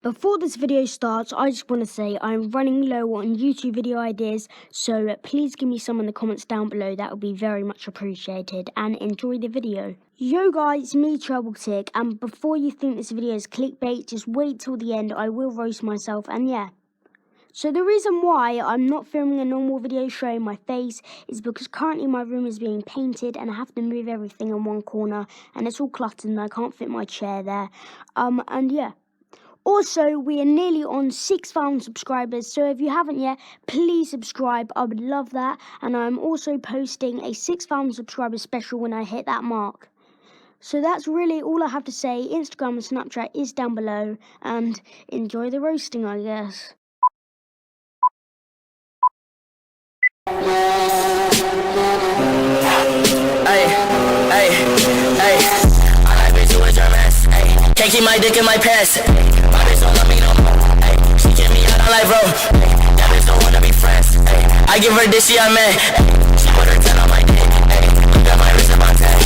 Before this video starts, I just want to say I'm running low on YouTube video ideas, so please give me some in the comments down below. That would be very much appreciated, and enjoy the video. Yo guys, me Troubletick, and before you think this video is clickbait, just wait till the end. I will roast myself, and yeah. So the reason why I'm not filming a normal video showing my face is because currently my room is being painted and I have to move everything in one corner and it's all cluttered and I can't fit my chair there. And yeah. Also, we are nearly on 6,000 subscribers, so if you haven't yet, please subscribe. I would love that. And I'm also posting a 6,000 subscribers special when I hit that mark. So that's really all I have to say. Instagram and Snapchat is down below, and enjoy the roasting, I guess. Can't keep my dick in my pants. My bitch don't love me no more. Ay, she get me out on life, bro. That bitch don't wanna be friends. Ay, I give her this, she a man. She put her 10 on my dick. Ay, look at my wrist and my tag.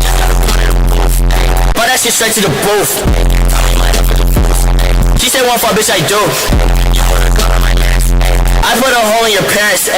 Just gotta put it in the booth. But that shit straight to the booth. Tell me my love for the booth. She said one for bitch, I do. You put a gun on my mask. I put a hole in your pants.